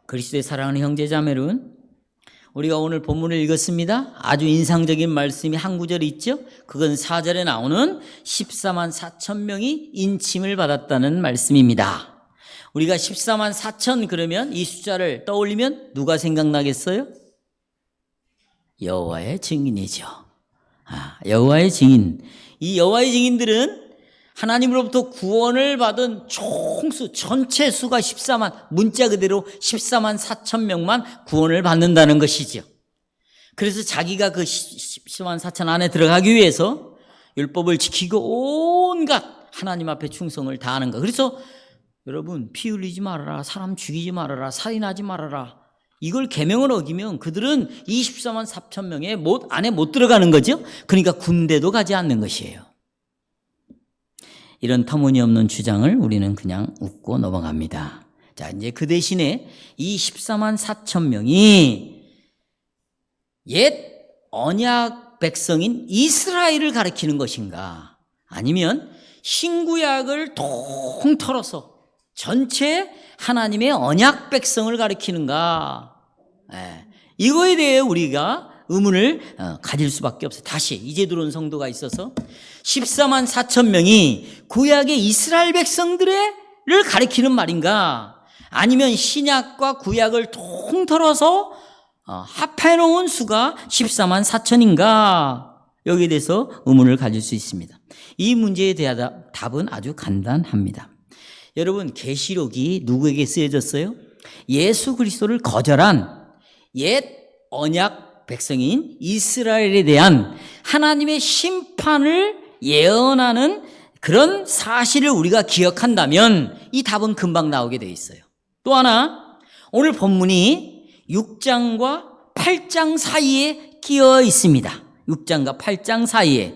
그리스도의 사랑하는 형제자매는 우리가 오늘 본문을 읽었습니다. 아주 인상적인 말씀이 한 구절이 있죠. 그건 4절에 나오는 14만 4천 명이 인침을 받았다는 말씀입니다. 우리가 14만 4천 그러면 이 숫자를 떠올리면 누가 생각나겠어요? 여호와의 증인이죠. 여호와의 증인. 이 여호와의 증인들은 하나님으로부터 구원을 받은 총수, 전체 수가 14만, 문자 그대로 14만 4천 명만 구원을 받는다는 것이죠. 그래서 자기가 그 14만 4천 안에 들어가기 위해서 율법을 지키고 온갖 하나님 앞에 충성을 다하는 것. 그래서 여러분, 피 흘리지 말아라, 사람 죽이지 말아라, 살인하지 말아라. 이걸 계명을 어기면 그들은 24만 4천 명의 안에 못 들어가는 거죠. 그러니까 군대도 가지 않는 것이에요. 이런 터무니없는 주장을 우리는 그냥 웃고 넘어갑니다. 자, 이제 그 대신에 이 14만 4천 명이 옛 언약 백성인 이스라엘을 가리키는 것인가? 아니면 신구약을 통틀어서 전체 하나님의 언약 백성을 가리키는가? 이거에 대해 우리가 의문을 가질 수밖에 없어요. 다시 이제 들어온 성도가 있어서 14만 4천 명이 구약의 이스라엘 백성들을 가리키는 말인가? 아니면 신약과 구약을 통틀어서 합해놓은 수가 14만 4천인가? 여기에 대해서 의문을 가질 수 있습니다. 이 문제에 대한 답은 아주 간단합니다. 여러분, 계시록이 누구에게 쓰여졌어요? 예수 그리스도를 거절한 옛 언약 백성인 이스라엘에 대한 하나님의 심판을 예언하는 그런 사실을 우리가 기억한다면 이 답은 금방 나오게 돼 있어요. 또 하나, 오늘 본문이 6장과 8장 사이에 끼어 있습니다. 6장과 8장 사이에.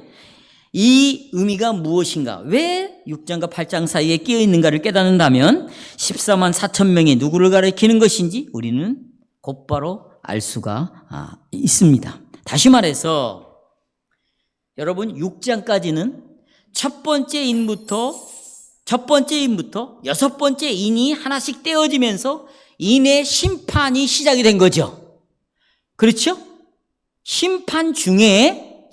이 의미가 무엇인가? 왜 6장과 8장 사이에 끼어 있는가를 깨닫는다면 14만 4천 명이 누구를 가리키는 것인지 우리는 곧바로 알 수가 있습니다. 다시 말해서 여러분, 6장까지는 첫 번째 인부터 여섯 번째 인이 하나씩 떼어지면서 인의 심판이 시작이 된 거죠. 그렇죠? 심판 중에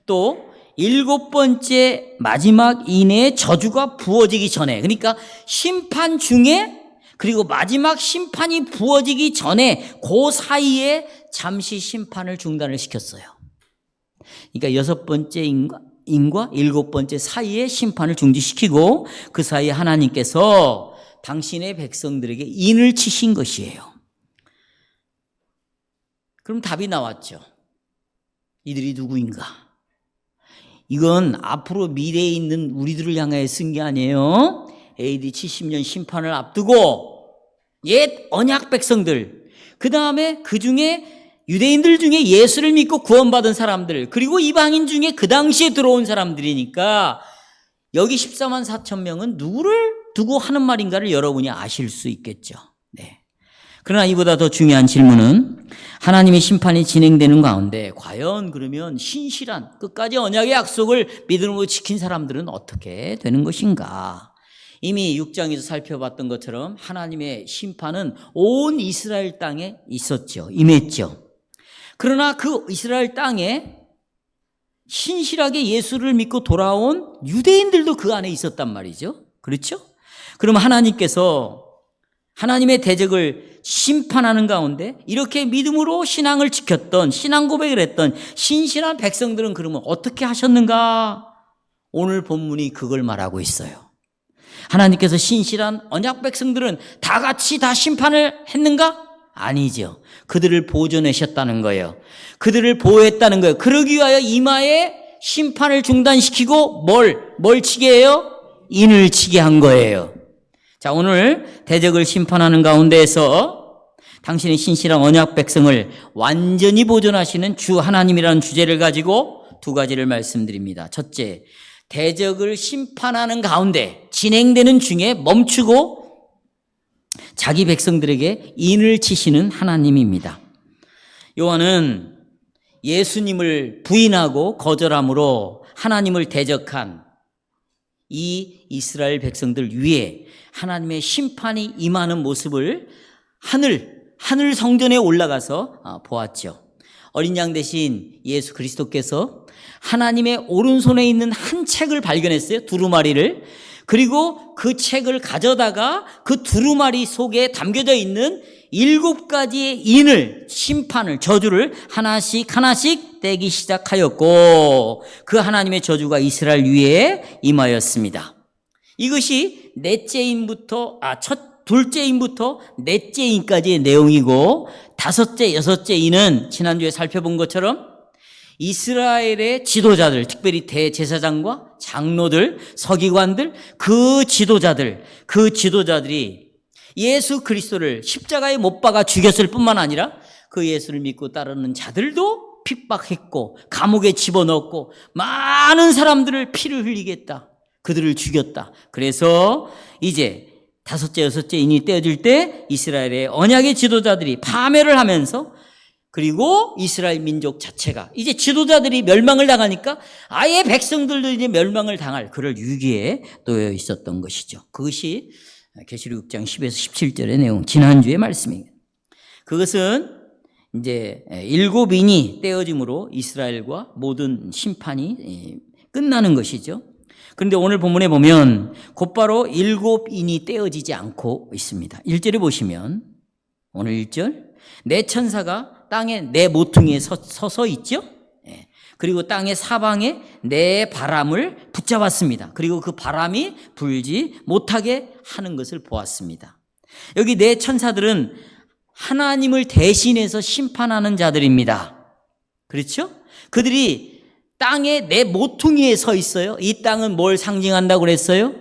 또 일곱 번째 마지막 인의 저주가 부어지기 전에, 그러니까 심판 중에 그리고 마지막 심판이 부어지기 전에 그 사이에 잠시 심판을 중단을 시켰어요. 그러니까 여섯 번째 인과 일곱 번째 사이에 심판을 중지시키고 그 사이에 하나님께서 당신의 백성들에게 인을 치신 것이에요. 그럼 답이 나왔죠. 이들이 누구인가? 이건 앞으로 미래에 있는 우리들을 향하여 쓴 게 아니에요. AD 70년 심판을 앞두고 옛 언약 백성들, 그 다음에 그 중에 유대인들 중에 예수를 믿고 구원받은 사람들, 그리고 이방인 중에 그 당시에 들어온 사람들이니까 여기 14만 4천 명은 누구를 두고 하는 말인가를 여러분이 아실 수 있겠죠. 네. 그러나 이보다 더 중요한 질문은 하나님의 심판이 진행되는 가운데 과연 그러면 신실한 끝까지 언약의 약속을 믿음으로 지킨 사람들은 어떻게 되는 것인가? 이미 6장에서 살펴봤던 것처럼 하나님의 심판은 온 이스라엘 땅에 있었죠. 임했죠. 그러나 그 이스라엘 땅에 신실하게 예수를 믿고 돌아온 유대인들도 그 안에 있었단 말이죠. 그렇죠? 그럼 하나님께서 하나님의 대적을 심판하는 가운데 이렇게 믿음으로 신앙을 지켰던, 신앙 고백을 했던 신실한 백성들은 그러면 어떻게 하셨는가? 오늘 본문이 그걸 말하고 있어요. 하나님께서 신실한 언약 백성들은 다 같이 다 심판을 했는가? 아니죠. 그들을 보존하셨다는 거예요. 그들을 보호했다는 거예요. 그러기 위하여 이마에 심판을 중단시키고 뭘 치게 해요? 인을 치게 한 거예요. 자, 오늘 대적을 심판하는 가운데에서 당신의 신실한 언약 백성을 완전히 보존하시는 주 하나님이라는 주제를 가지고 두 가지를 말씀드립니다. 첫째, 대적을 심판하는 가운데 진행되는 중에 멈추고 자기 백성들에게 인을 치시는 하나님입니다. 요한은 예수님을 부인하고 거절함으로 하나님을 대적한 이 이스라엘 백성들 위에 하나님의 심판이 임하는 모습을 하늘 성전에 올라가서 보았죠. 어린 양 대신 예수 그리스도께서 하나님의 오른손에 있는 한 책을 발견했어요. 두루마리를. 그리고 그 책을 가져다가 그 두루마리 속에 담겨져 있는 7가지의 인을, 심판을, 저주를 하나씩 떼기 시작하였고, 그 하나님의 저주가 이스라엘 위에 임하였습니다. 이것이 둘째 인부터 넷째 인까지의 내용이고, 다섯째, 여섯째 인은 지난주에 살펴본 것처럼 이스라엘의 지도자들, 특별히 대제사장과 장로들, 서기관들, 그 지도자들이 예수 그리스도를 십자가에 못 박아 죽였을 뿐만 아니라 그 예수를 믿고 따르는 자들도 핍박했고 감옥에 집어넣었고 많은 사람들을 피를 흘리게 했다. 그들을 죽였다. 그래서 이제 다섯째, 여섯째 인이 떼어질 때 이스라엘의 언약의 지도자들이 파멸을 하면서, 그리고 이스라엘 민족 자체가 이제 지도자들이 멸망을 당하니까 아예 백성들도 이제 멸망을 당할 그럴 위기에 놓여 있었던 것이죠. 그것이 계시록 6장 10에서 17절의 내용, 지난주의 말씀입니다. 그것은 이제 7인이 떼어짐으로 이스라엘과 모든 심판이 끝나는 것이죠. 그런데 오늘 본문에 보면 곧바로 7인이 떼어지지 않고 있습니다. 1절에 보시면, 오늘 1절, 내 천사가 땅에 내 모퉁이에 서서 있죠. 그리고 땅의 사방에 내 바람을 붙잡았습니다. 그리고 그 바람이 불지 못하게 하는 것을 보았습니다. 여기 내 천사들은 하나님을 대신해서 심판하는 자들입니다. 그렇죠? 그들이 땅에 내 모퉁이에 서 있어요. 이 땅은 뭘 상징한다고 그랬어요?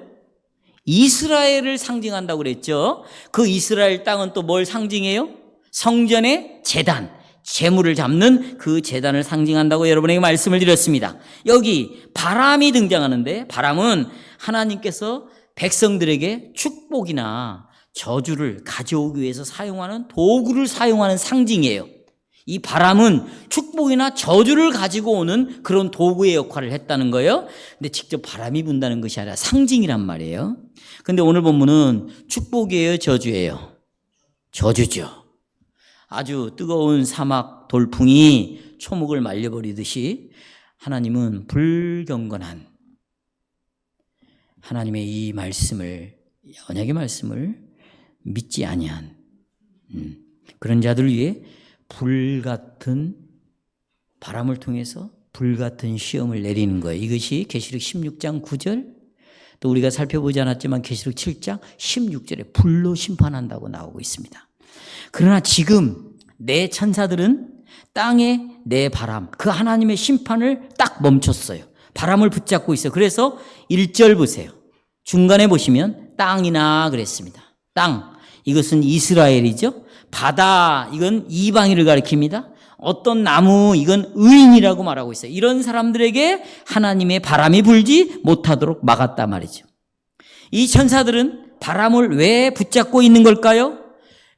이스라엘을 상징한다고 그랬죠. 그 이스라엘 땅은 또 뭘 상징해요? 성전의 제단, 제물을 잡는 그 제단을 상징한다고 여러분에게 말씀을 드렸습니다. 여기 바람이 등장하는데, 바람은 하나님께서 백성들에게 축복이나 저주를 가져오기 위해서 사용하는 도구를 사용하는 상징이에요. 이 바람은 축복이나 저주를 가지고 오는 그런 도구의 역할을 했다는 거예요. 근데 직접 바람이 분다는 것이 아니라 상징이란 말이에요. 근데 오늘 본문은 축복이에요, 저주예요? 저주죠. 아주 뜨거운 사막 돌풍이 초목을 말려버리듯이 하나님은 불경건한 하나님의 이 말씀을, 언약의 말씀을 믿지 아니한 그런 자들 위해 불같은 바람을 통해서 불같은 시험을 내리는 거예요. 이것이 계시록 16장 9절, 또 우리가 살펴보지 않았지만 계시록 7장 16절에 불로 심판한다고 나오고 있습니다. 그러나 지금 내 천사들은 땅에 내 바람, 그 하나님의 심판을 딱 멈췄어요. 바람을 붙잡고 있어요. 그래서 1절 보세요. 중간에 보시면 땅이나 그랬습니다. 땅, 이것은 이스라엘이죠. 바다, 이건 이방인을 가리킵니다. 어떤 나무, 이건 의인이라고 말하고 있어요. 이런 사람들에게 하나님의 바람이 불지 못하도록 막았단 말이죠. 이 천사들은 바람을 왜 붙잡고 있는 걸까요?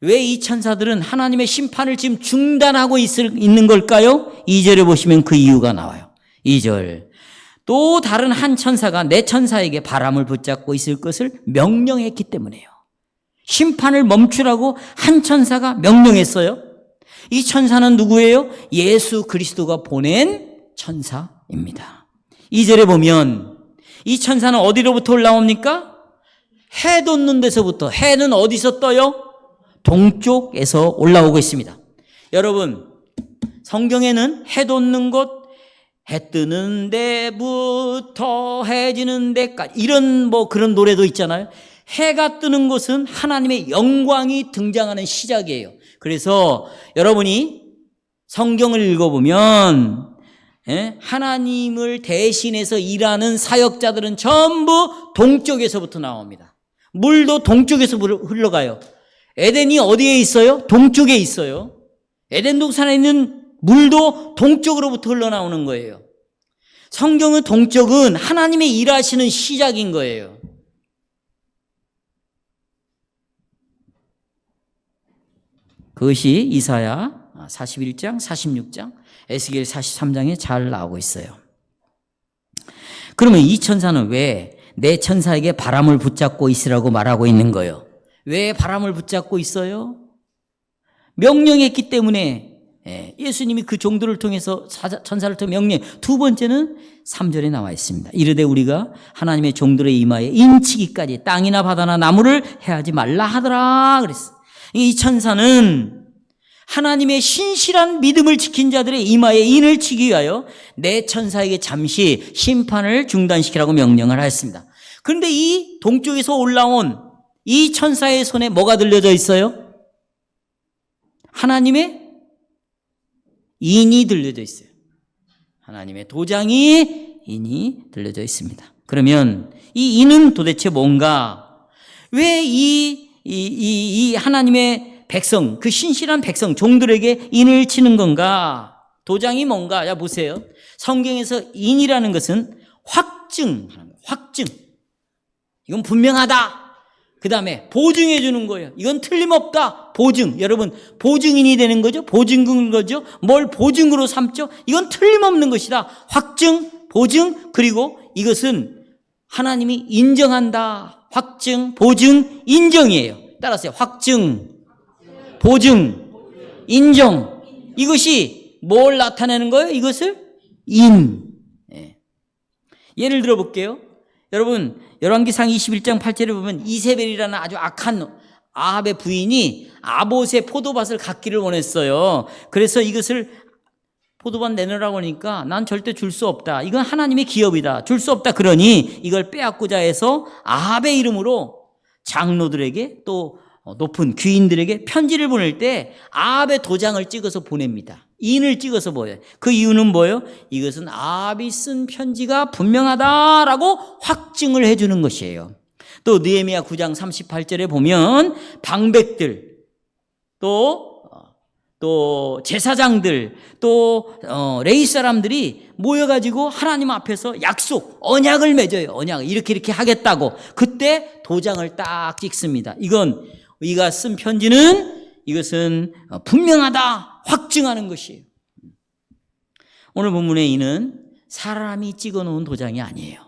왜 이 천사들은 하나님의 심판을 지금 중단하고 있는 걸까요? 2절에 보시면 그 이유가 나와요. 2절. 또 다른 한 천사가 내 천사에게 바람을 붙잡고 있을 것을 명령했기 때문에요. 심판을 멈추라고 한 천사가 명령했어요. 이 천사는 누구예요? 예수 그리스도가 보낸 천사입니다. 2절에 보면 이 천사는 어디로부터 올라옵니까? 해 돋는 데서부터. 해는 어디서 떠요? 동쪽에서 올라오고 있습니다. 여러분, 성경에는 해 돋는 곳, 해 뜨는 데부터 해 지는 데까지, 이런 그런 노래도 있잖아요. 해가 뜨는 곳은 하나님의 영광이 등장하는 시작이에요. 그래서 여러분이 성경을 읽어보면 하나님을 대신해서 일하는 사역자들은 전부 동쪽에서부터 나옵니다. 물도 동쪽에서 흘러가요. 에덴이 어디에 있어요? 동쪽에 있어요. 에덴 동산에 있는 물도 동쪽으로부터 흘러나오는 거예요. 성경의 동쪽은 하나님의 일하시는 시작인 거예요. 그것이 이사야 41장, 46장, 에스겔 43장에 잘 나오고 있어요. 그러면 이 천사는 왜 내 천사에게 바람을 붙잡고 있으라고 말하고 있는 거예요. 왜 바람을 붙잡고 있어요? 명령했기 때문에. 예수님이 그 종들을 통해서 천사를 통해 명령. 두 번째는 3절에 나와 있습니다. 이르되 우리가 하나님의 종들의 이마에 인치기까지 땅이나 바다나 나무를 해하지 말라 하더라 그랬어. 이 천사는 하나님의 신실한 믿음을 지킨 자들의 이마에 인을 치기 위하여 내 천사에게 잠시 심판을 중단시키라고 명령을 하였습니다. 그런데 이 동쪽에서 올라온 이 천사의 손에 뭐가 들려져 있어요? 하나님의 인이 들려져 있어요. 하나님의 도장이 인이 들려져 있습니다. 그러면 이 인은 도대체 뭔가? 왜 이 하나님의 백성, 그 신실한 백성, 종들에게 인을 치는 건가? 도장이 뭔가? 자, 보세요. 성경에서 인이라는 것은 확증. 이건 분명하다. 그 다음에 보증해 주는 거예요. 이건 틀림없다. 보증. 여러분, 보증인이 되는 거죠? 보증인 거죠? 뭘 보증으로 삼죠? 이건 틀림없는 것이다. 확증, 보증, 그리고 이것은 하나님이 인정한다. 확증, 보증, 인정이에요. 따라서 확증, 보증, 인정. 이것이 뭘 나타내는 거예요? 이것을 인. 예를 들어 볼게요. 여러분, 열왕기상 21장 8절에 보면 이세벨이라는 아주 악한 아합의 부인이 아봇의 포도밭을 갖기를 원했어요. 그래서 이것을 포도밭 내놓으라고 하니까 난 절대 줄 수 없다. 이건 하나님의 기업이다. 줄 수 없다. 그러니 이걸 빼앗고자 해서 아합의 이름으로 장로들에게 또 높은 귀인들에게 편지를 보낼 때 아합의 도장을 찍어서 보냅니다. 인을 찍어서 보여요. 그 이유는 뭐예요? 이것은 아합이 쓴 편지가 분명하다라고 확증을 해주는 것이에요. 또 느헤미야 9장 38절에 보면 방백들 또 제사장들 또 레위 사람들이 모여가지고 하나님 앞에서 약속, 언약을 맺어요. 언약 이렇게 하겠다고. 그때 도장을 딱 찍습니다. 이가 쓴 편지는 이것은 분명하다, 확증하는 것이에요. 오늘 본문의 이는 사람이 찍어놓은 도장이 아니에요.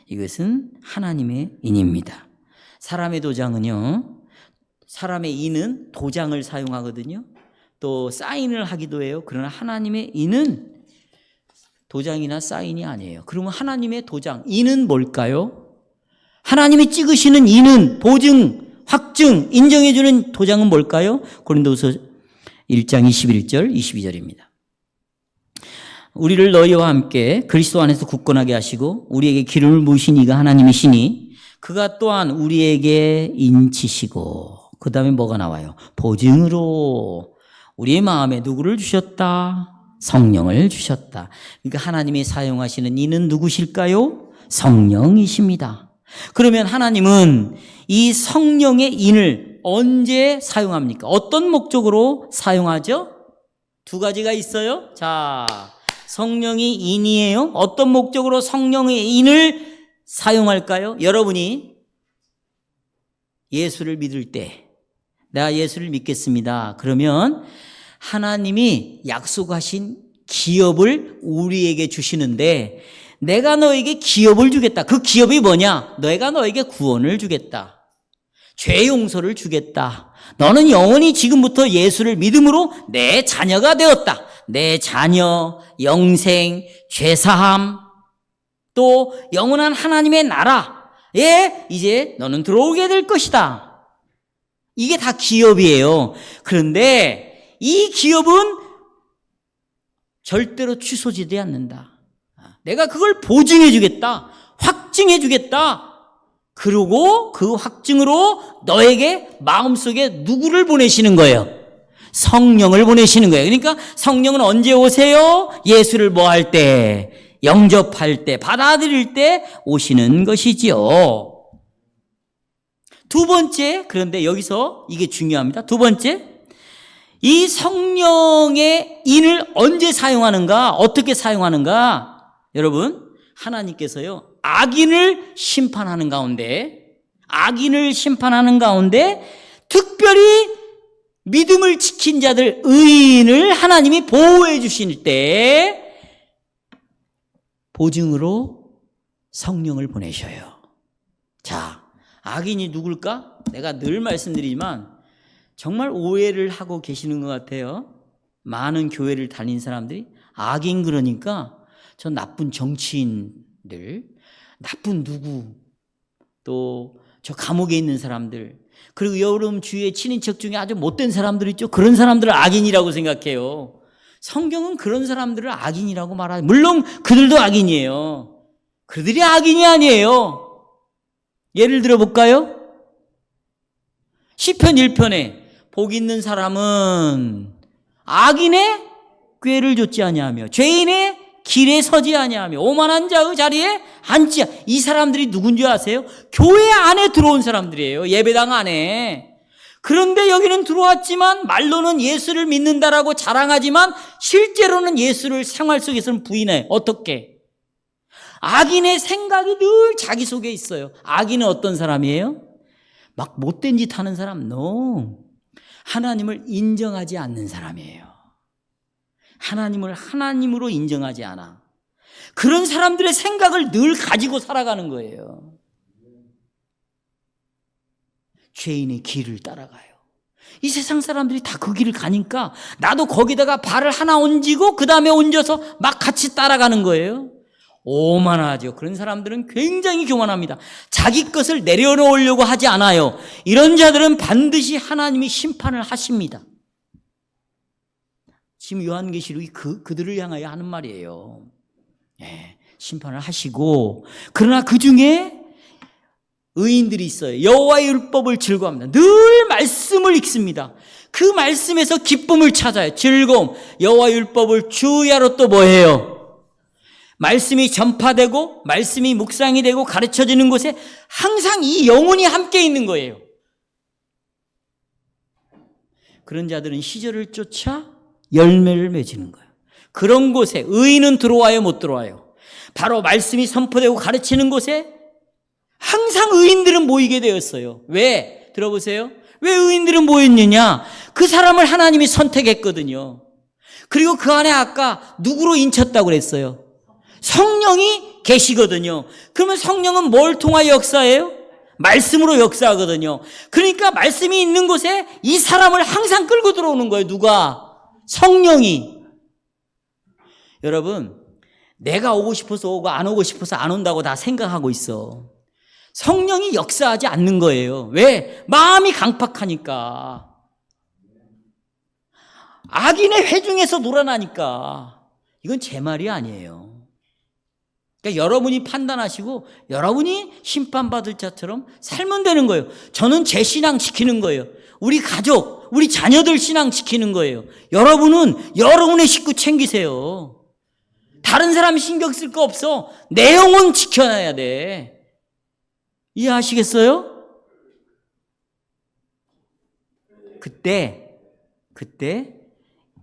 이것은 하나님의 인입니다. 사람의 도장은요, 사람의 인은 도장을 사용하거든요. 또 사인을 하기도 해요. 그러나 하나님의 인은 도장이나 사인이 아니에요. 그러면 하나님의 도장, 인은 뭘까요? 하나님이 찍으시는 인은 보증, 확증, 인정해주는 도장은 뭘까요? 고린도후서 1장 21절, 22절입니다. 우리를 너희와 함께 그리스도 안에서 굳건하게 하시고 우리에게 기름을 부으신 이가 하나님이시니 그가 또한 우리에게 인치시고 그 다음에 뭐가 나와요? 보증으로 우리의 마음에 누구를 주셨다? 성령을 주셨다. 그러니까 하나님이 사용하시는 이는 누구실까요? 성령이십니다. 그러면 하나님은 이 성령의 인을 언제 사용합니까? 어떤 목적으로 사용하죠? 두 가지가 있어요. 자, 성령이 인이에요. 어떤 목적으로 성령의 인을 사용할까요? 여러분이 예수를 믿을 때 내가 예수를 믿겠습니다. 그러면 하나님이 약속하신 기업을 우리에게 주시는데 내가 너에게 기업을 주겠다. 그 기업이 뭐냐? 내가 너에게 구원을 주겠다. 죄 용서를 주겠다. 너는 영원히 지금부터 예수를 믿음으로 내 자녀가 되었다. 내 자녀, 영생, 죄사함, 또 영원한 하나님의 나라에 이제 너는 들어오게 될 것이다. 이게 다 기업이에요. 그런데 이 기업은 절대로 취소되지 않는다. 내가 그걸 보증해 주겠다. 확증해 주겠다. 그리고 그 확증으로 너에게 마음속에 누구를 보내시는 거예요? 성령을 보내시는 거예요. 그러니까 성령은 언제 오세요? 예수를 뭐 할 때? 영접할 때, 받아들일 때 오시는 것이지요. 두 번째, 그런데 여기서 이게 중요합니다. 두 번째, 이 성령의 인을 언제 사용하는가? 어떻게 사용하는가? 여러분, 하나님께서요, 악인을 심판하는 가운데 특별히 믿음을 지킨 자들, 의인을 하나님이 보호해 주실 때 보증으로 성령을 보내셔요. 자, 악인이 누굴까? 내가 늘 말씀드리지만 정말 오해를 하고 계시는 것 같아요. 많은 교회를 다닌 사람들이 악인 그러니까 저 나쁜 정치인들, 나쁜 누구, 또 저 감옥에 있는 사람들, 그리고 여러분 주위에 친인척 중에 아주 못된 사람들 있죠. 그런 사람들을 악인이라고 생각해요. 성경은 그런 사람들을 악인이라고 말하죠. 물론 그들도 악인이에요. 그들이 악인이 아니에요. 예를 들어 볼까요? 시편 1편에 복 있는 사람은 악인의 꾀를 좇지 아니하며 죄인의 길에 서지 아니하며 오만한 자의 자리에 앉지. 이 사람들이 누군지 아세요? 교회 안에 들어온 사람들이에요. 예배당 안에. 그런데 여기는 들어왔지만 말로는 예수를 믿는다라고 자랑하지만 실제로는 예수를 생활 속에서는 부인해. 어떻게? 악인의 생각이 늘 자기 속에 있어요. 악인은 어떤 사람이에요? 막 못된 짓 하는 사람? No. 하나님을 인정하지 않는 사람이에요. 하나님을 하나님으로 인정하지 않아. 그런 사람들의 생각을 늘 가지고 살아가는 거예요. 죄인의 길을 따라가요. 이 세상 사람들이 다 그 길을 가니까 나도 거기다가 발을 하나 얹고 그 다음에 얹어서 막 같이 따라가는 거예요. 오만하죠. 그런 사람들은 굉장히 교만합니다. 자기 것을 내려놓으려고 하지 않아요. 이런 자들은 반드시 하나님이 심판을 하십니다. 지금 요한계시록이 그들을 향하여 하는 말이에요. 네, 심판을 하시고, 그러나 그 중에 의인들이 있어요. 여호와의 율법을 즐거워합니다. 늘 말씀을 읽습니다. 그 말씀에서 기쁨을 찾아요. 즐거움. 여호와의 율법을 주야로 또 뭐해요? 말씀이 전파되고 말씀이 묵상이 되고 가르쳐지는 곳에 항상 이 영혼이 함께 있는 거예요. 그런 자들은 시절을 쫓아 열매를 맺는 거예요. 그런 곳에 의인은 들어와요, 못 들어와요? 바로 말씀이 선포되고 가르치는 곳에 항상 의인들은 모이게 되었어요. 왜? 들어보세요. 왜 의인들은 모였느냐? 그 사람을 하나님이 선택했거든요. 그리고 그 안에 아까 누구로 인쳤다고 그랬어요? 성령이 계시거든요. 그러면 성령은 뭘 통하여 역사해요? 말씀으로 역사하거든요. 그러니까 말씀이 있는 곳에 이 사람을 항상 끌고 들어오는 거예요. 누가? 성령이. 여러분, 내가 오고 싶어서 오고 안 오고 싶어서 안 온다고 다 생각하고 있어. 성령이 역사하지 않는 거예요. 왜? 마음이 강팍하니까. 악인의 회중에서 놀아나니까. 이건 제 말이 아니에요. 그러니까 여러분이 판단하시고 여러분이 심판받을 자처럼 살면 되는 거예요. 저는 제 신앙 지키는 거예요. 우리 가족, 우리 자녀들 신앙 지키는 거예요. 여러분은 여러분의 식구 챙기세요. 다른 사람 신경 쓸 거 없어. 내 영혼 지켜놔야 돼. 이해하시겠어요? 그때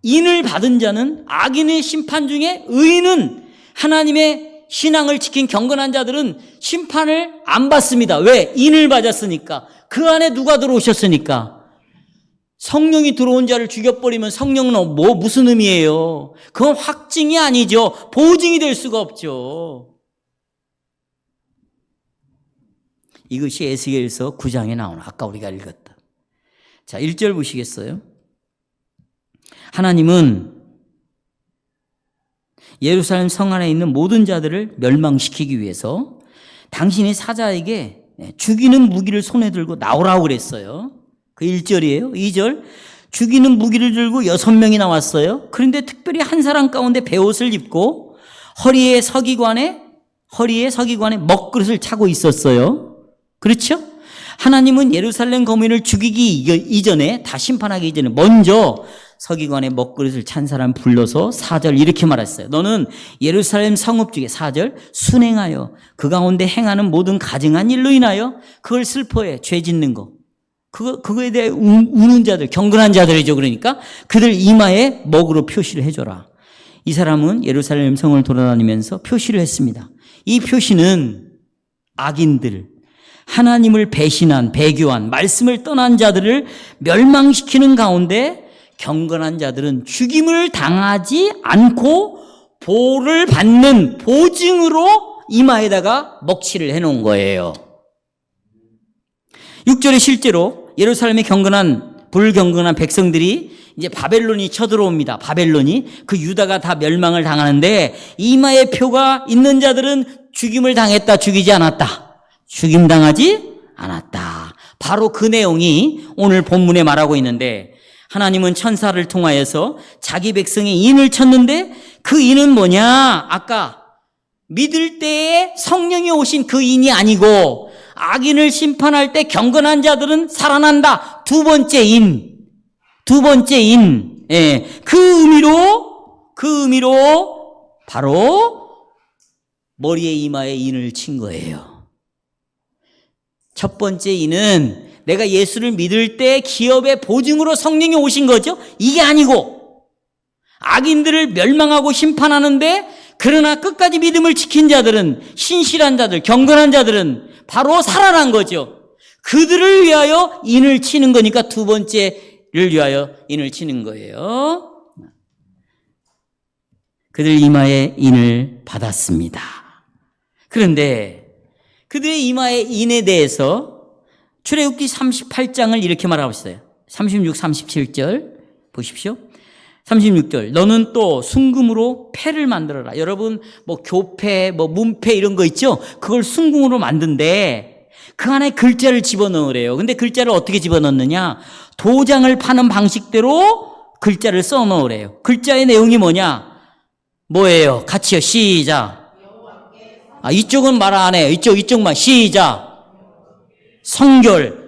인을 받은 자는 악인의 심판 중에 의인은 하나님의 신앙을 지킨 경건한 자들은 심판을 안 받습니다. 왜? 인을 받았으니까. 그 안에 누가 들어오셨으니까. 성령이 들어온 자를 죽여버리면 성령은 무슨 의미예요? 그건 확증이 아니죠. 보증이 될 수가 없죠. 이것이 에스겔서 9장에 나오는 아까 우리가 읽었다. 자, 1절 보시겠어요? 하나님은 예루살렘 성 안에 있는 모든 자들을 멸망시키기 위해서 당신의 사자에게 죽이는 무기를 손에 들고 나오라고 그랬어요. 그 1절이에요. 2절, 죽이는 무기를 들고 6명이 나왔어요. 그런데 특별히 한 사람 가운데 베옷을 입고 허리에 서기관에 먹그릇을 차고 있었어요. 그렇죠? 하나님은 예루살렘 거민을 죽이기 이전에, 다 심판하기 이전에 먼저 서기관의 먹그릇을 찬 사람 불러서 4절 이렇게 말했어요. 너는 예루살렘 성읍 중에 4절 순행하여 그 가운데 행하는 모든 가증한 일로 인하여 그걸 슬퍼해. 죄 짓는 거. 그거에 대해 우는 자들, 경건한 자들이죠. 그러니까 그들 이마에 먹으로 표시를 해줘라. 이 사람은 예루살렘 성을 돌아다니면서 표시를 했습니다. 이 표시는 악인들, 하나님을 배신한, 배교한, 말씀을 떠난 자들을 멸망시키는 가운데 경건한 자들은 죽임을 당하지 않고 보를 받는 보증으로 이마에다가 먹칠을 해놓은 거예요. 6절에 실제로 예루살렘에 불경건한 백성들이 이제 바벨론이 쳐들어옵니다. 바벨론이 그 유다가 다 멸망을 당하는데 이마에 표가 있는 자들은 죽임을 당했다, 죽이지 않았다. 죽임당하지 않았다. 바로 그 내용이 오늘 본문에 말하고 있는데, 하나님은 천사를 통하여서 자기 백성의 인을 쳤는데 그 인은 뭐냐? 아까 믿을 때에 성령이 오신 그 인이 아니고 악인을 심판할 때 경건한 자들은 살아난다. 두 번째 인. 예. 그 의미로 바로 머리에 이마에 인을 친 거예요. 첫 번째 인은 내가 예수를 믿을 때 기업의 보증으로 성령이 오신 거죠. 이게 아니고 악인들을 멸망하고 심판하는데, 그러나 끝까지 믿음을 지킨 자들은, 신실한 자들, 경건한 자들은 바로 살아난 거죠. 그들을 위하여 인을 치는 거니까 두 번째를 위하여 인을 치는 거예요. 그들 이마에 인을 받았습니다. 그런데 그들의 이마에 인에 대해서 출애굽기 38장을 이렇게 말하고 있어요. 36, 37절 보십시오. 36절, 너는 또 순금으로 패를 만들어라. 여러분 뭐 교패, 뭐 문패 이런 거 있죠? 그걸 순금으로 만든데 그 안에 글자를 집어넣으래요. 근데 글자를 어떻게 집어넣느냐? 도장을 파는 방식대로 글자를 써넣으래요. 글자의 내용이 뭐예요? 같이요. 시작. 이쪽은 말 안 해요. 이쪽만. 시작. 성결.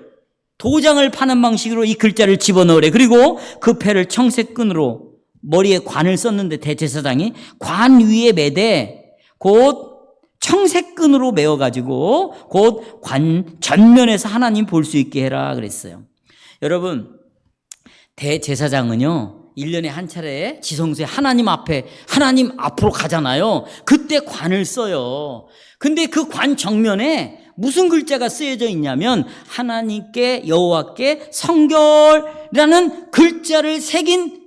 도장을 파는 방식으로 이 글자를 집어넣으래. 그리고 그 패를 청색 끈으로 머리에 관을 썼는데, 대제사장이 관 위에 매되 곧 청색 끈으로 메어가지고 곧 관 전면에서 하나님 볼 수 있게 해라 그랬어요. 여러분, 대제사장은요 1년에 한 차례 지성소에 하나님 앞으로 가잖아요. 그때 관을 써요. 근데 그 관 정면에 무슨 글자가 쓰여져 있냐면 하나님께, 여호와께 성결이라는 글자를 새긴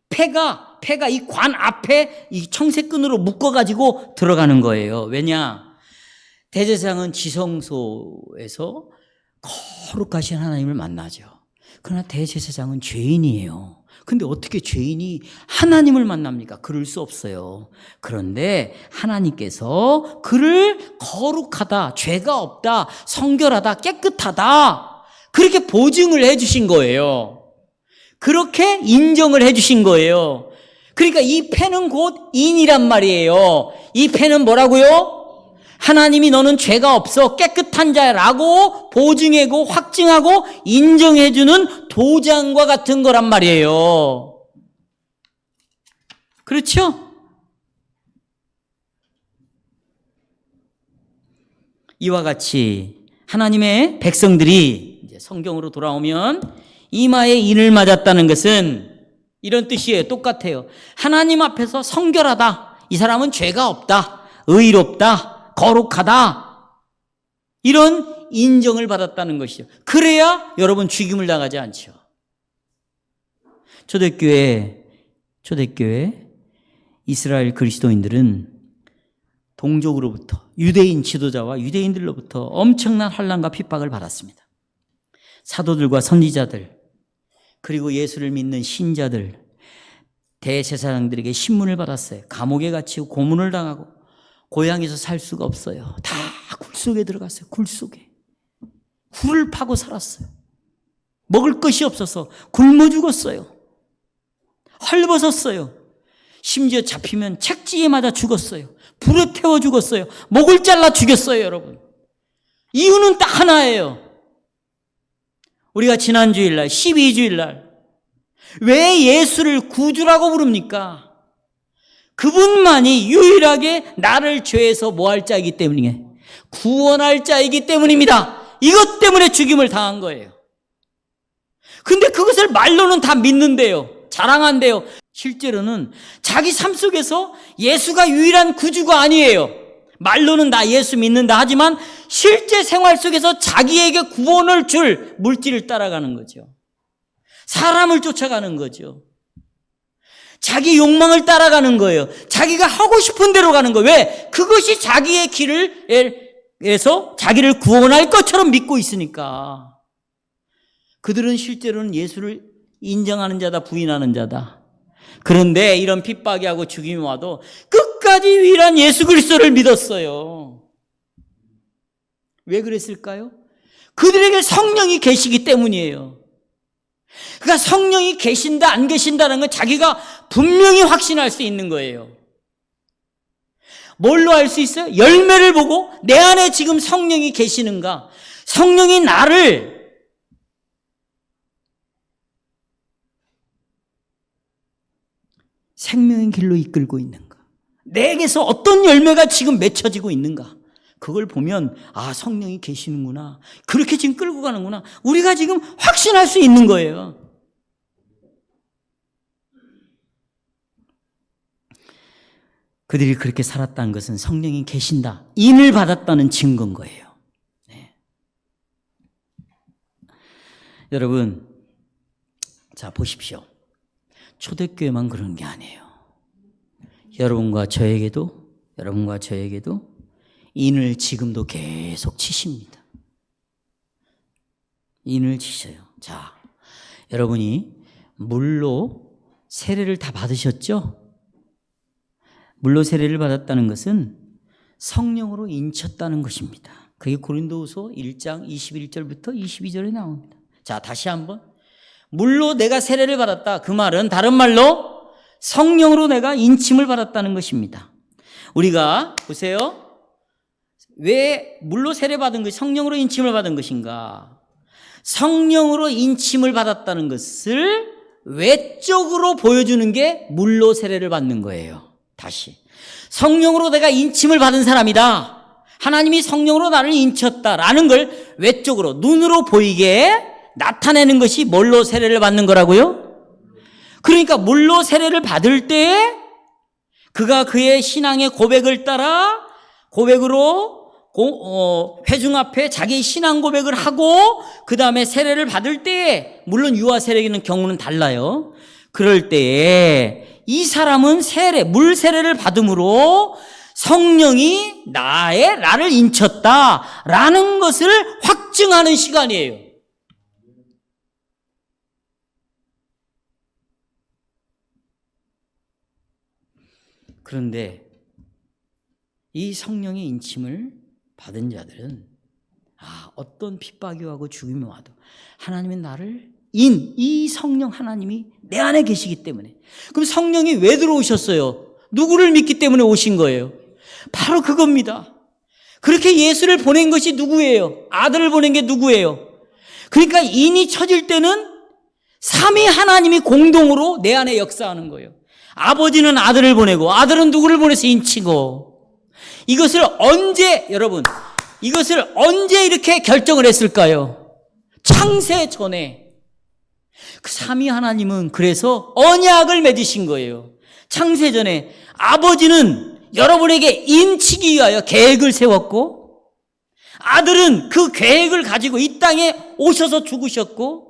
패가 이 관 앞에 이 청색끈으로 묶어가지고 들어가는 거예요. 왜냐? 대제사장은 지성소에서 거룩하신 하나님을 만나죠. 그러나 대제사장은 죄인이에요. 근데 어떻게 죄인이 하나님을 만납니까? 그럴 수 없어요. 그런데 하나님께서 그를 거룩하다, 죄가 없다, 성결하다, 깨끗하다, 그렇게 보증을 해 주신 거예요. 그렇게 인정을 해 주신 거예요. 그러니까 이 패는 곧 인이란 말이에요. 이 패는 뭐라고요? 하나님이 너는 죄가 없어, 깨끗한 자라고 보증하고 확증하고 인정해주는 도장과 같은 거란 말이에요. 그렇죠? 이와 같이 하나님의 백성들이 이제 성경으로 돌아오면 이마에 인을 맞았다는 것은 이런 뜻이에요. 똑같아요. 하나님 앞에서 성결하다, 이 사람은 죄가 없다, 의롭다, 거룩하다, 이런 인정을 받았다는 것이죠. 그래야 여러분 죽임을 당하지 않죠. 초대교회 이스라엘 그리스도인들은 동족으로부터, 유대인 지도자와 유대인들로부터 엄청난 환난과 핍박을 받았습니다. 사도들과 선지자들, 그리고 예수를 믿는 신자들, 대제사장들에게 신문을 받았어요. 감옥에 갇히고 고문을 당하고 고향에서 살 수가 없어요. 다 굴속에 들어갔어요. 굴속에. 굴을 파고 살았어요. 먹을 것이 없어서 굶어 죽었어요. 헐벗었어요. 심지어 잡히면 책지에 맞아 죽었어요. 불에 태워 죽었어요. 목을 잘라 죽였어요, 여러분. 이유는 딱 하나예요. 우리가 지난 주일날, 12주일날 왜 예수를 구주라고 부릅니까? 그분만이 유일하게 나를 죄에서 뭐할 자이기 때문이에요. 구원할 자이기 때문입니다. 이것 때문에 죽임을 당한 거예요. 근데 그것을 말로는 다 믿는데요. 자랑한대요. 실제로는 자기 삶 속에서 예수가 유일한 구주가 아니에요. 말로는 나 예수 믿는다 하지만 실제 생활 속에서 자기에게 구원을 줄 물질을 따라가는 거죠. 사람을 쫓아가는 거죠. 자기 욕망을 따라가는 거예요. 자기가 하고 싶은 대로 가는 거예요. 왜? 그것이 자기의 길에서 자기를 구원할 것처럼 믿고 있으니까. 그들은 실제로는 예수를 인정하는 자다, 부인하는 자다. 그런데 이런 핍박이 하고 죽임이 와도 끝까지 유일한 예수 그리스도를 믿었어요. 왜 그랬을까요? 그들에게 성령이 계시기 때문이에요. 그러니까 성령이 계신다 안 계신다는 건 자기가 분명히 확신할 수 있는 거예요. 뭘로 알 수 있어요? 열매를 보고 내 안에 지금 성령이 계시는가? 성령이 나를 생명의 길로 이끌고 있는가? 내게서 어떤 열매가 지금 맺혀지고 있는가? 그걸 보면 아, 성령이 계시는구나. 그렇게 지금 끌고 가는구나. 우리가 지금 확신할 수 있는 거예요. 그들이 그렇게 살았다는 것은 성령이 계신다, 인을 받았다는 증거인 거예요. 네. 여러분, 자 보십시오. 초대교회만 그런 게 아니에요. 여러분과 저에게도 인을 지금도 계속 치십니다. 인을 치셔요. 자, 여러분이 물로 세례를 다 받으셨죠? 물로 세례를 받았다는 것은 성령으로 인쳤다는 것입니다. 그게 고린도후서 1장 21절부터 22절에 나옵니다. 자, 다시 한번. 물로 내가 세례를 받았다. 그 말은 다른 말로 성령으로 내가 인침을 받았다는 것입니다. 우리가 보세요. 왜 물로 세례 받은 것이 성령으로 인침을 받은 것인가? 성령으로 인침을 받았다는 것을 외적으로 보여주는 게 물로 세례를 받는 거예요. 다시. 성령으로 내가 인침을 받은 사람이다. 하나님이 성령으로 나를 인쳤다라는 걸 외적으로 눈으로 보이게 나타내는 것이 뭘로 세례를 받는 거라고요? 그러니까 물로 세례를 받을 때 그가 그의 신앙의 고백을 따라 고백으로 회중 앞에 자기의 신앙 고백을 하고 그 다음에 세례를 받을 때에, 물론 유아 세례는 경우는 달라요. 그럴 때에 이 사람은 물 세례를 받음으로 성령이 나를 인쳤다라는 것을 확증하는 시간이에요. 그런데 이 성령의 인침을 받은 자들은 어떤 핍박이 와고 죽임이 와도 하나님은 나를 이 성령 하나님이 내 안에 계시기 때문에. 그럼 성령이 왜 들어오셨어요? 누구를 믿기 때문에 오신 거예요? 바로 그겁니다. 그렇게 예수를 보낸 것이 누구예요? 아들을 보낸 게 누구예요? 그러니까 인이 쳐질 때는 삼위 하나님이 공동으로 내 안에 역사하는 거예요. 아버지는 아들을 보내고 아들은 누구를 보내서 인치고. 이것을 언제 이렇게 결정을 했을까요? 창세 전에. 그 삼위 하나님은 그래서 언약을 맺으신 거예요. 창세 전에 아버지는 여러분에게 인치기 위하여 계획을 세웠고, 아들은 그 계획을 가지고 이 땅에 오셔서 죽으셨고,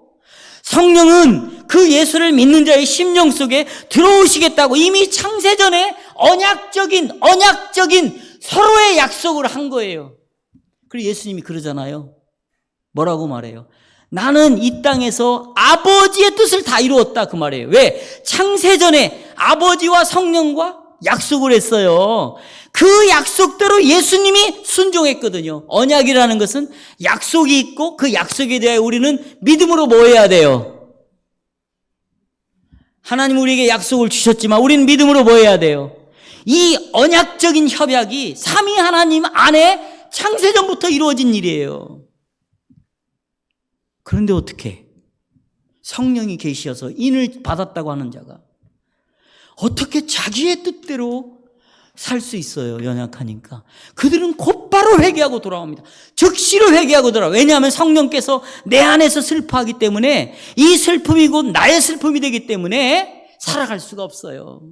성령은 그 예수를 믿는 자의 심령 속에 들어오시겠다고 이미 창세 전에 언약적인 서로의 약속을 한 거예요. 그리고 예수님이 그러잖아요. 뭐라고 말해요? 나는 이 땅에서 아버지의 뜻을 다 이루었다, 그 말이에요. 왜? 창세 전에 아버지와 성령과 약속을 했어요. 그 약속대로 예수님이 순종했거든요. 언약이라는 것은 약속이 있고 그 약속에 대해 우리는 믿음으로 뭐 해야 돼요? 하나님 우리에게 약속을 주셨지만 우리는 믿음으로 뭐 해야 돼요? 이 언약적인 협약이 삼위 하나님 안에 창세전부터 이루어진 일이에요. 그런데 어떻게 성령이 계시어서 인을 받았다고 하는 자가 어떻게 자기의 뜻대로 살 수 있어요? 연약하니까. 그들은 곧바로 회개하고 돌아옵니다. 즉시로 회개하고 돌아와요. 왜냐하면 성령께서 내 안에서 슬퍼하기 때문에 이 슬픔이 곧 나의 슬픔이 되기 때문에 살아갈 수가 없어요.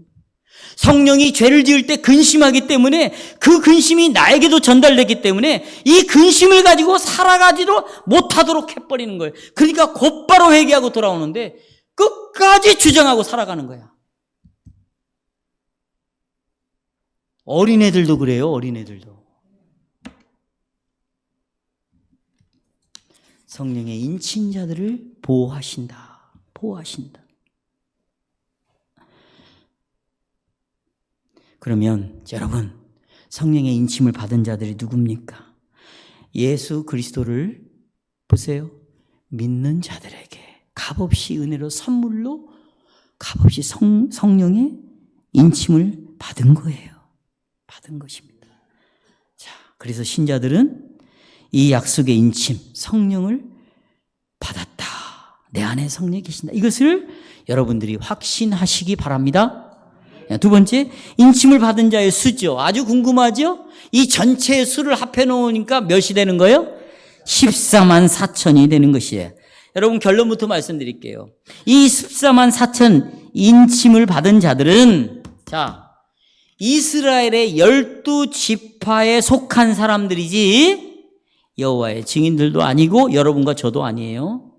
성령이 죄를 지을 때 근심하기 때문에 그 근심이 나에게도 전달되기 때문에 이 근심을 가지고 살아가지도 못하도록 해버리는 거예요. 그러니까 곧바로 회개하고 돌아오는데 끝까지 주장하고 살아가는 거야. 어린애들도 그래요. 어린애들도. 성령의 인친자들을 보호하신다. 보호하신다. 그러면 여러분, 성령의 인침을 받은 자들이 누굽니까? 예수 그리스도를 보세요. 믿는 자들에게 값없이 은혜로 선물로 값없이 성령의 인침을 받은 거예요. 받은 것입니다. 자, 그래서 신자들은 이 약속의 인침, 성령을 받았다. 내 안에 성령이 계신다. 이것을 여러분들이 확신하시기 바랍니다. 두 번째, 인침을 받은 자의 수죠. 아주 궁금하죠? 이 전체의 수를 합해 놓으니까 몇이 되는 거예요? 14만 4천이 되는 것이에요. 여러분, 결론부터 말씀드릴게요. 이 14만 4천 인침을 받은 자들은, 자, 이스라엘의 12지파에 속한 사람들이지 여호와의 증인들도 아니고 여러분과 저도 아니에요.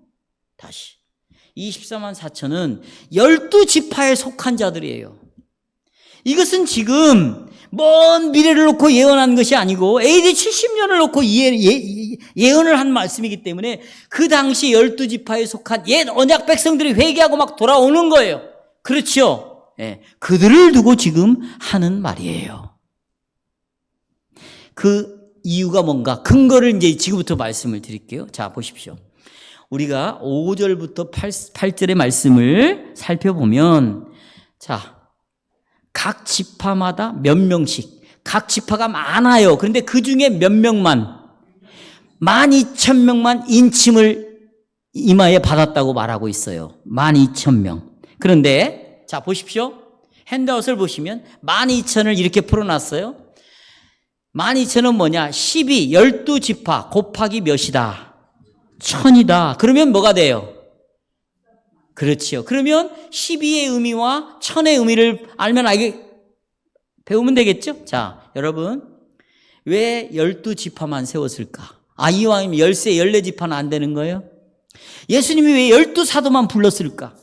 다시, 이 14만 4천은 12지파에 속한 자들이에요. 이것은 지금 먼 미래를 놓고 예언한 것이 아니고 AD 70년을 놓고 예언을 한 말씀이기 때문에 그 당시 12지파에 속한 옛 언약 백성들이 회개하고 막 돌아오는 거예요. 그렇죠? 예, 그들을 두고 지금 하는 말이에요. 그 이유가 뭔가 근거를 이제 지금부터 말씀을 드릴게요. 자, 보십시오. 우리가 5절부터 8절의 말씀을 살펴보면, 자, 각 지파마다 몇 명씩, 각 지파가 많아요. 그런데 그 중에 몇 명만, 12,000명만 인침을 이마에 받았다고 말하고 있어요. 12,000명. 그런데 자, 보십시오. 핸드아웃을 보시면 12,000을 이렇게 풀어놨어요. 12,000은 뭐냐? 12지파 곱하기 몇이다? 1000이다. 그러면 뭐가 돼요? 그렇지요. 그러면 12의 의미와 1000의 의미를 알면 배우면 되겠죠? 자, 여러분, 왜 12지파만 세웠을까? 이왕이면 13, 14지파는 안 되는 거예요? 예수님이 왜 12사도만 불렀을까?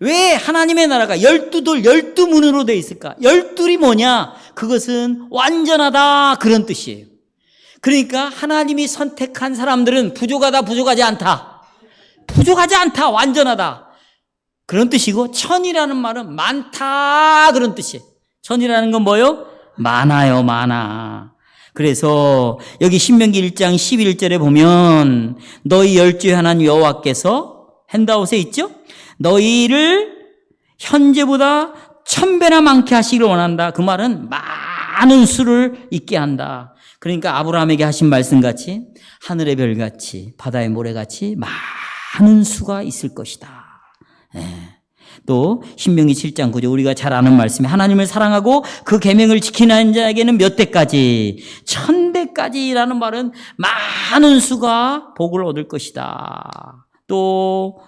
왜 하나님의 나라가 12돌, 12문으로 되어 있을까? 12이 뭐냐? 그것은 완전하다, 그런 뜻이에요. 그러니까 하나님이 선택한 사람들은 부족하다, 부족하지 않다. 부족하지 않다, 완전하다. 그런 뜻이고, 1000이라는 말은 많다, 그런 뜻이에요. 1000이라는 건 뭐요? 많아요, 많아. 그래서 여기 신명기 1장 11절에 보면 너희 열주의 하나님 여호와께서, 핸드아웃에 있죠? 너희를 현재보다 1000배나 많게 하시기를 원한다. 그 말은 많은 수를 있게 한다. 그러니까 아브라함에게 하신 말씀같이 하늘의 별같이 바다의 모래같이 많은 수가 있을 것이다. 예. 또 신명기 7장 9절 우리가 잘 아는 말씀이 하나님을 사랑하고 그 계명을 지키는 자에게는 몇 대까지? 1000대까지라는 말은 많은 수가 복을 얻을 것이다. 또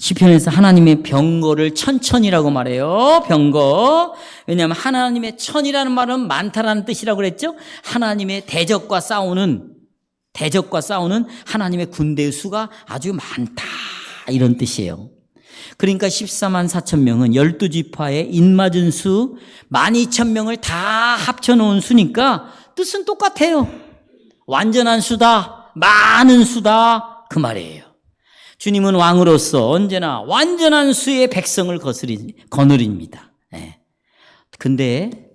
시편에서 하나님의 병거를 천천이라고 말해요. 병거. 왜냐하면 하나님의 천이라는 말은 많다라는 뜻이라고 그랬죠. 하나님의 대적과 싸우는 하나님의 군대의 수가 아주 많다, 이런 뜻이에요. 그러니까 14만 4천 명은 12지파의 인맞은 수 12,000명을 다 합쳐놓은 수니까 뜻은 똑같아요. 완전한 수다, 많은 수다, 그 말이에요. 주님은 왕으로서 언제나 완전한 수의 백성을 거느립니다. 네. 근데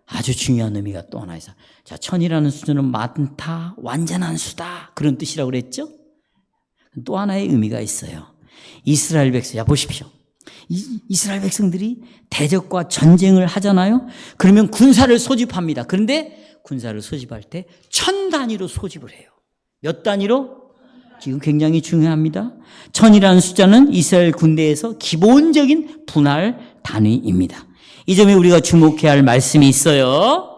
아주 중요한 의미가 또 하나 있어요. 자, 1000이라는 수는 많다, 완전한 수다, 그런 뜻이라고 그랬죠? 또 하나의 의미가 있어요. 이스라엘 백성, 자, 보십시오. 이스라엘 백성들이 대적과 전쟁을 하잖아요? 그러면 군사를 소집합니다. 그런데 군사를 소집할 때 1000단위로 소집을 해요. 몇 단위로? 지금 굉장히 중요합니다. 1000이라는 숫자는 이스라엘 군대에서 기본적인 분할 단위입니다. 이 점에 우리가 주목해야 할 말씀이 있어요.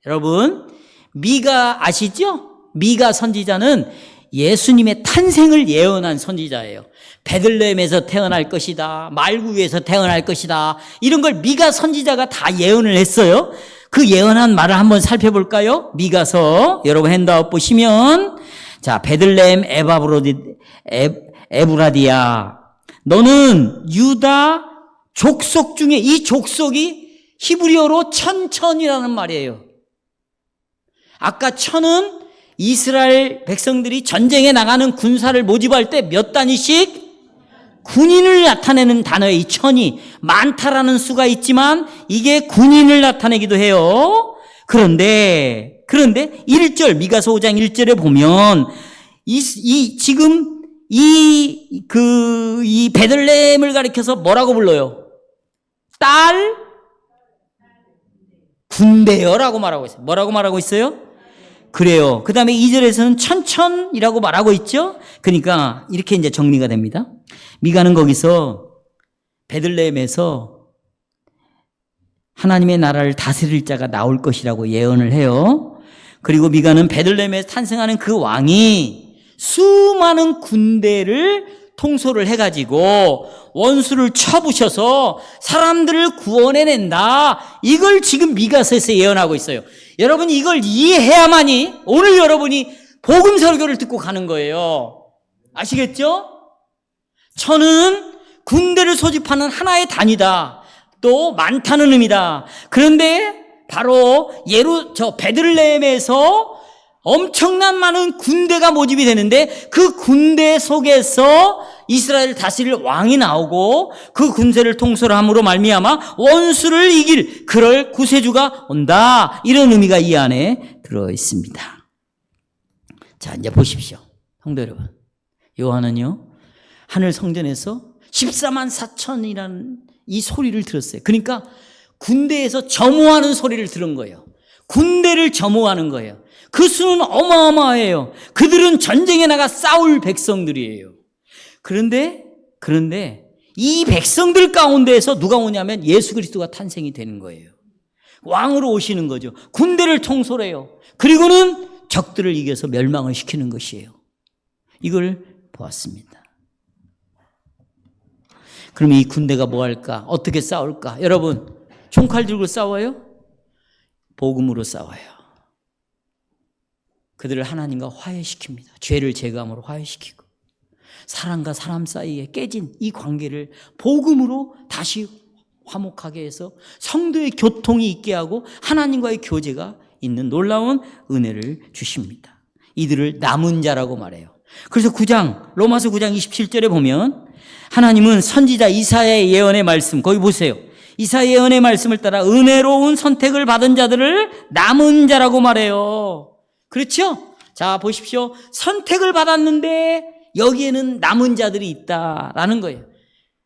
여러분, 미가 아시죠? 미가 선지자는 예수님의 탄생을 예언한 선지자예요. 베들레헴에서 태어날 것이다, 말구에서 태어날 것이다, 이런 걸 미가 선지자가 다 예언을 했어요. 그 예언한 말을 한번 살펴볼까요? 미가서 여러분 핸드아웃 보시면, 자, 베들레헴 에브라디야, 너는 유다 족속 중에 이 족속이 히브리어로 천천이라는 말이에요. 아까 천은 이스라엘 백성들이 전쟁에 나가는 군사를 모집할 때 몇 단위씩 군인을 나타내는 단어예요. 이 천이 많다라는 수가 있지만 이게 군인을 나타내기도 해요. 그런데 1절 미가서 5장 1절에 보면 지금 이 베들레헴을 가리켜서 뭐라고 불러요? 딸 군대여라고 말하고 있어요. 뭐라고 말하고 있어요? 그래요. 그 다음에 2절에서는 천천이라고 말하고 있죠. 그러니까 이렇게 이제 정리가 됩니다. 미가는 거기서 베들레헴에서 하나님의 나라를 다스릴 자가 나올 것이라고 예언을 해요. 그리고 미가는 베들레헴에서 탄생하는 그 왕이 수많은 군대를 통솔을 해가지고 원수를 쳐부셔서 사람들을 구원해낸다. 이걸 지금 미가서에서 예언하고 있어요. 여러분 이걸 이해해야만이 오늘 여러분이 복음 설교를 듣고 가는 거예요. 아시겠죠? 천은 군대를 소집하는 하나의 단위다. 또 많다는 의미다. 그런데 바로 베들레헴에서 엄청난 많은 군대가 모집이 되는데 그 군대 속에서 이스라엘을 다스릴 왕이 나오고 그 군세를 통솔함으로 말미암아 원수를 이길 그럴 구세주가 온다. 이런 의미가 이 안에 들어 있습니다. 자, 이제 보십시오. 성도 여러분. 요한은요. 하늘 성전에서 14만 4천이라는 이 소리를 들었어요. 그러니까 군대에서 점호하는 소리를 들은 거예요. 군대를 점호하는 거예요. 그 수는 어마어마해요. 그들은 전쟁에 나가 싸울 백성들이에요. 그런데 이 백성들 가운데에서 누가 오냐면 예수 그리스도가 탄생이 되는 거예요. 왕으로 오시는 거죠. 군대를 통솔해요. 그리고는 적들을 이겨서 멸망을 시키는 것이에요. 이걸 보았습니다. 그럼 이 군대가 뭐 할까? 어떻게 싸울까? 여러분, 총칼 들고 싸워요? 복음으로 싸워요. 그들을 하나님과 화해시킵니다. 죄를 제거함으로 화해시키고 사람과 사람 사이에 깨진 이 관계를 복음으로 다시 화목하게 해서 성도의 교통이 있게 하고 하나님과의 교제가 있는 놀라운 은혜를 주십니다. 이들을 남은 자라고 말해요. 그래서 로마서 9장 27절에 보면 하나님은 선지자 이사야의 예언의 말씀, 거기 보세요. 이사야 예언의 말씀을 따라 은혜로운 선택을 받은 자들을 남은 자라고 말해요. 그렇죠? 자, 보십시오. 선택을 받았는데 여기에는 남은 자들이 있다라는 거예요.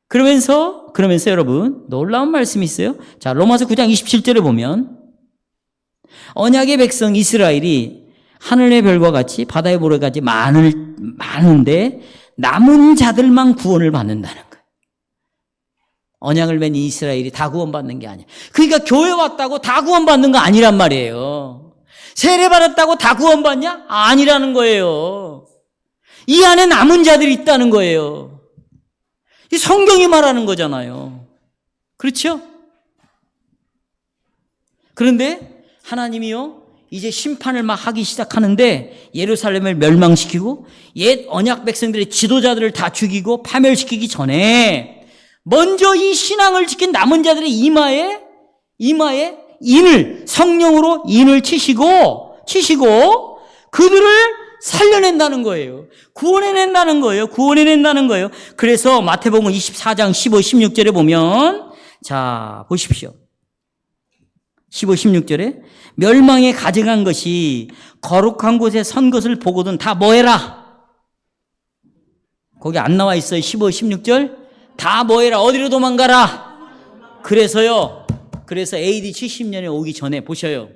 그러면서 여러분 놀라운 말씀이 있어요. 자, 로마서 9장 27절에 보면 언약의 백성 이스라엘이 하늘의 별과 같이 바다의 모래같이 많은데 남은 자들만 구원을 받는다는 거예요. 언약을 맺은 이스라엘이 다 구원받는 게 아니에요. 그러니까 교회 왔다고 다 구원받는 거 아니란 말이에요. 세례 받았다고 다 구원받냐? 아니라는 거예요. 이 안에 남은 자들이 있다는 거예요. 이 성경이 말하는 거잖아요. 그렇죠? 그런데 하나님이요, 이제 심판을 막 하기 시작하는데 예루살렘을 멸망시키고 옛 언약 백성들의 지도자들을 다 죽이고 파멸시키기 전에 먼저 이 신앙을 지킨 남은 자들의 이마에 성령으로 인을 치시고 그들을 살려낸다는 거예요. 구원해낸다는 거예요. 그래서 마태복음 24장 15, 16절에 보면 자, 보십시오. 15, 16절에 멸망에 가증한 것이 거룩한 곳에 선 것을 보거든 다 뭐해라? 거기 안 나와 있어요. 15, 16절 다 뭐해라? 어디로 도망가라? 그래서 AD 70년에 오기 전에 보셔요.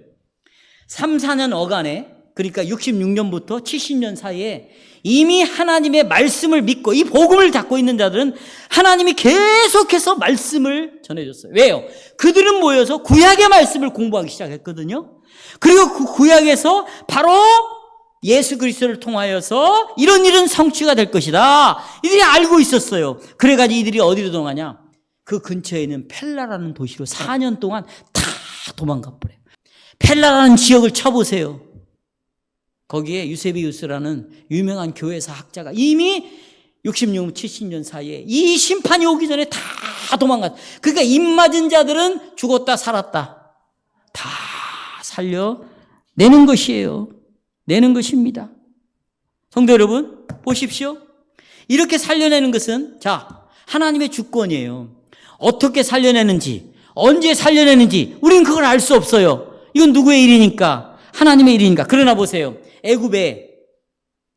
3, 4년 어간에 그러니까 66년부터 70년 사이에 이미 하나님의 말씀을 믿고 이 복음을 잡고 있는 자들은 하나님이 계속해서 말씀을 전해줬어요. 왜요? 그들은 모여서 구약의 말씀을 공부하기 시작했거든요. 그리고 그 구약에서 바로 예수 그리스도를 통하여서 이런 성취가 될 것이다. 이들이 알고 있었어요. 그래가지고 이들이 어디로 도망가냐? 그 근처에 있는 펠라라는 도시로 4년 동안 다 도망가 버려요. 펠라라는 지역을 쳐보세요. 거기에 유세비우스라는 유명한 교회사 학자가 이미 66, 70년 사이에 이 심판이 오기 전에 다 도망갔. 그러니까 입 맞은 자들은 죽었다 살았다 다 살려내는 것이에요. 내는 것입니다. 성도 여러분 보십시오. 이렇게 살려내는 것은 자 하나님의 주권이에요. 어떻게 살려내는지 언제 살려내는지 우리는 그걸 알 수 없어요. 이건 누구의 일이니까? 하나님의 일이니까. 그러나 보세요. 애굽의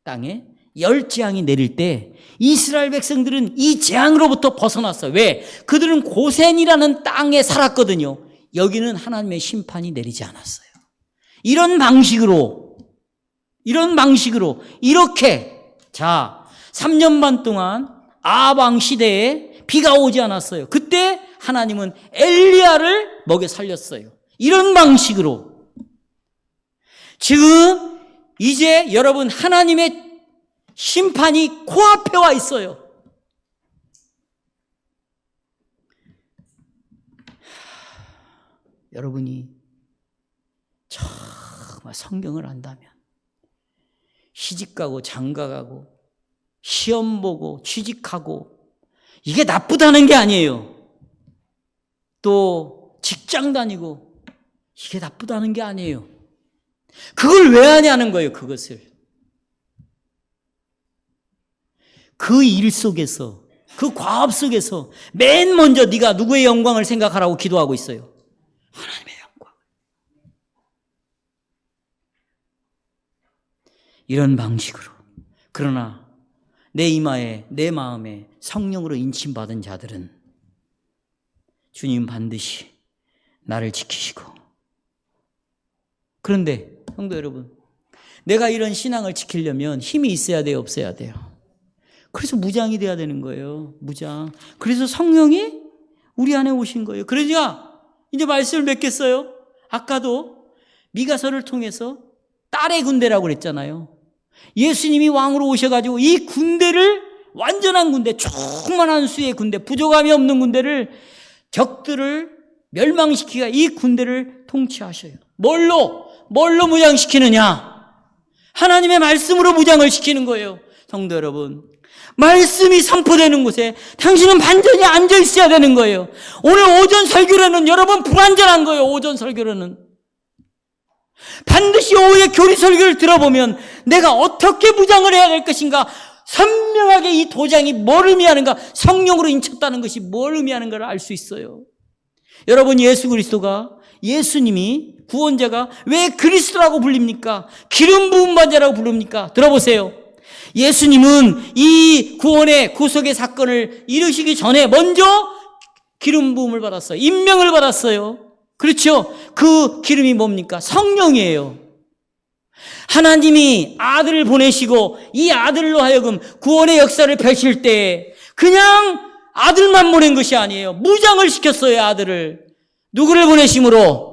땅에 열재앙이 내릴 때 이스라엘 백성들은 이 재앙으로부터 벗어났어요. 왜? 그들은 고센이라는 땅에 살았거든요. 여기는 하나님의 심판이 내리지 않았어요. 이런 방식으로 이렇게 자 3년 반 동안 아합 왕 시대에 비가 오지 않았어요. 그때 하나님은 엘리야를 먹여 살렸어요. 이런 방식으로 지금 이제 여러분 하나님의 심판이 코앞에 와 있어요. 여러분이 정말 성경을 안다면 시집가고 장가가고 시험 보고 취직하고 이게 나쁘다는 게 아니에요. 또 직장 다니고 이게 나쁘다는 게 아니에요. 그걸 왜 하냐는 거예요. 그것을 그 일 속에서 그 과업 속에서 맨 먼저 네가 누구의 영광을 생각하라고 기도하고 있어요. 하나님의 영광. 이런 방식으로. 그러나 내 이마에 내 마음에 성령으로 인침받은 자들은 주님 반드시 나를 지키시고. 그런데 성도 여러분 내가 이런 신앙을 지키려면 힘이 있어야 돼요 없어야 돼요? 그래서 무장이 돼야 되는 거예요. 무장. 그래서 성령이 우리 안에 오신 거예요. 그러니까 이제 말씀을 맺겠어요. 아까도 미가서를 통해서 딸의 군대라고 그랬잖아요. 예수님이 왕으로 오셔가지고 이 군대를 완전한 군대, 충만한 수의 군대, 부족함이 없는 군대를 적들을 멸망시키가 이 군대를 통치하셔요. 뭘로 무장시키느냐? 하나님의 말씀으로 무장을 시키는 거예요. 성도 여러분 말씀이 선포되는 곳에 당신은 반전히 앉아 있어야 되는 거예요. 오늘 오전 설교로는 여러분 불완전한 거예요. 오전 설교로는 반드시 오후에 교리 설교를 들어보면 내가 어떻게 무장을 해야 될 것인가 선명하게 이 도장이 뭘 의미하는가 성령으로 인쳤다는 것이 뭘 의미하는가를 알 수 있어요. 여러분 예수 그리스도가 예수님이 구원자가 왜 그리스도라고 불립니까? 기름 부음 받은 자라고 부릅니까? 들어보세요. 예수님은 이 구원의 구속의 사건을 이루시기 전에 먼저 기름 부음을 받았어요. 임명을 받았어요. 그렇죠? 그 기름이 뭡니까? 성령이에요. 하나님이 아들을 보내시고 이 아들로 하여금 구원의 역사를 펼칠 때 그냥 아들만 보낸 것이 아니에요. 무장을 시켰어요. 아들을. 누구를 보내심으로?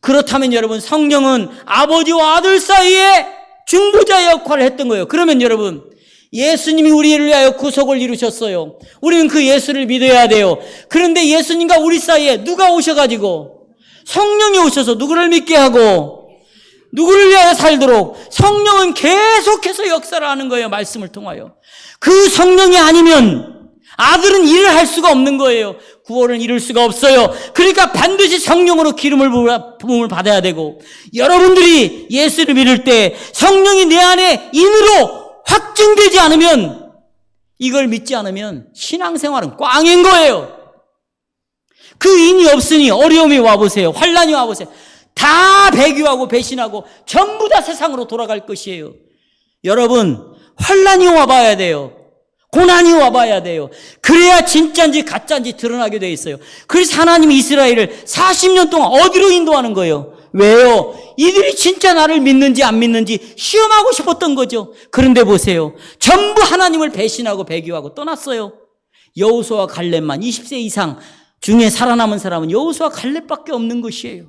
그렇다면 여러분 성령은 아버지와 아들 사이에 중보자 역할을 했던 거예요. 그러면 여러분 예수님이 우리를 위하여 구속을 이루셨어요. 우리는 그 예수를 믿어야 돼요. 그런데 예수님과 우리 사이에 누가 오셔가지고 성령이 오셔서 누구를 믿게 하고 누구를 위하여 살도록 성령은 계속해서 역사를 하는 거예요. 말씀을 통하여. 그 성령이 아니면 아들은 일을 할 수가 없는 거예요. 구원을 이룰 수가 없어요. 그러니까 반드시 성령으로 부음을 받아야 되고 여러분들이 예수를 믿을 때 성령이 내 안에 인으로 확증되지 않으면 이걸 믿지 않으면 신앙생활은 꽝인 거예요. 그 인이 없으니 어려움이 와보세요. 환난이 와보세요. 다 배교하고 배신하고 전부 다 세상으로 돌아갈 것이에요. 여러분 환난이 와봐야 돼요. 고난이 와봐야 돼요. 그래야 진짜인지 가짜인지 드러나게 돼 있어요. 그래서 하나님이 이스라엘을 40년 동안 어디로 인도하는 거예요? 왜요? 이들이 진짜 나를 믿는지 안 믿는지 시험하고 싶었던 거죠. 그런데 보세요. 전부 하나님을 배신하고 배교하고 떠났어요. 여호수아와 갈렙만 20세 이상 중에 살아남은 사람은 여호수아 갈렙밖에 없는 것이에요.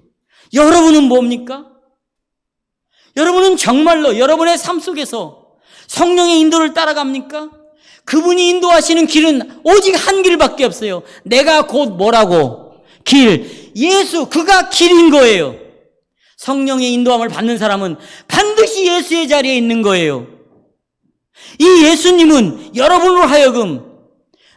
여러분은 뭡니까? 여러분은 정말로 여러분의 삶 속에서 성령의 인도를 따라갑니까? 그분이 인도하시는 길은 오직 한 길밖에 없어요. 내가 곧 뭐라고? 길. 예수, 그가 길인 거예요. 성령의 인도함을 받는 사람은 반드시 예수의 자리에 있는 거예요. 이 예수님은 여러분으로 하여금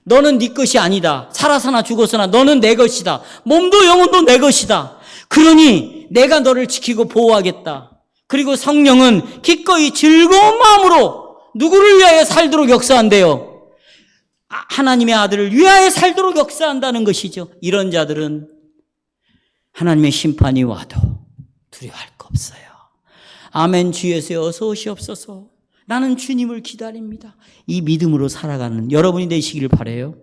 너는 네 것이 아니다. 살아서나 죽어서나 너는 내 것이다. 몸도 영혼도 내 것이다. 그러니 내가 너를 지키고 보호하겠다. 그리고 성령은 기꺼이 즐거운 마음으로 누구를 위하여 살도록 역사한대요? 하나님의 아들을 위하여 살도록 역사한다는 것이죠. 이런 자들은 하나님의 심판이 와도 두려워할 거 없어요. 아멘. 주 예수여 어서 오시옵소서. 나는 주님을 기다립니다. 이 믿음으로 살아가는 여러분이 되시기를 바라요.